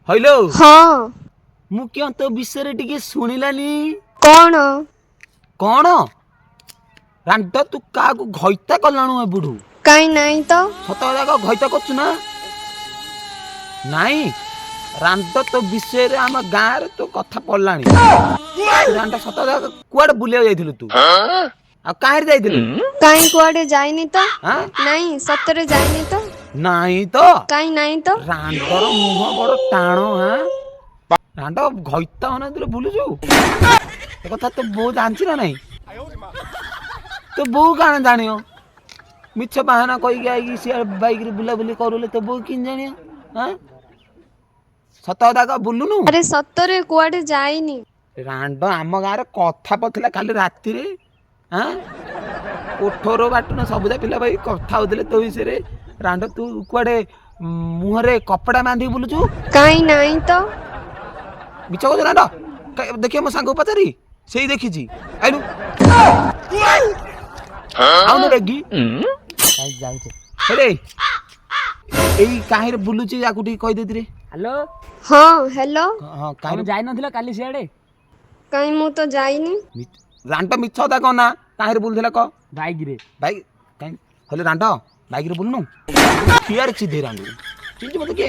हइलो हाँ मु क्यों तो विषय टिके शुणिलानी कौन कौन रांड तू क्या घईता कलु एबुठू कहीं नहीं तो सत कथा घईता करछु ना नाई रांड तो विषय आम गाँव तो कथा पड़ला रांड सत कथा कुआडे बुलिया जाइथिलु तू आ काहे जाइथिलु कहीं कुआडे जाइनी तो हां नहीं सतरे जाइनी तो नहीं तो कहीं नहीं तो रांडर मुह बड़ टाण हां रांड घईता होना दिले बुलुछु ए कथा तो बो जानछि ना नहीं तो बो कान जानियो मिछ बहाना कहि आइकी से बाइक रे बुला बुली करूले तो बो किन जानियो हां सत कथा का बुलुनु अरे सतरे कुआडे जाइनी रांड आम गाँव रे कथा पथिला काली राति रे हां कोठरो बाटन सबुदा पिला भाई कथा होदले तो विषय रांड तू कुआडे मुहरे कपड़ा बांधी बुलुछु कहीं नहीं तो मिछ कहू रांड देखिए मो सांग पचारी सेही देखिछि आइलु आउनु रेगी काई जाउछे हेरे एई काहे रे बुलुछि याकू ठी कहि देति रे हेलो हाँ हेलो हां काहे हम जाई नथिला काली सियाडे कहीं मु तो जाइनी रांड मिछ दा कहना काहे रे बुलथिला क बाइक रे बाइक काहे हेले रांड बाइक रे बुलनु कियार छिधे रांड चिंच मत के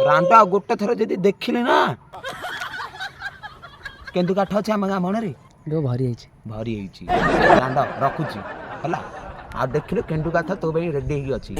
रांड गोटे थर जदी देखिले ना केंदु काठ अछि हम गाँ मन रे दो भरी आइछे भरी ହେଇଛି ରାଣ୍ଡ ରଖୁଛି ହେଲା ଆଉ ଦେଖିଲେ କେଣ୍ଡୁ କଥା ତୋ ପାଇଁ ରେଡି ହେଇକି ଅଛି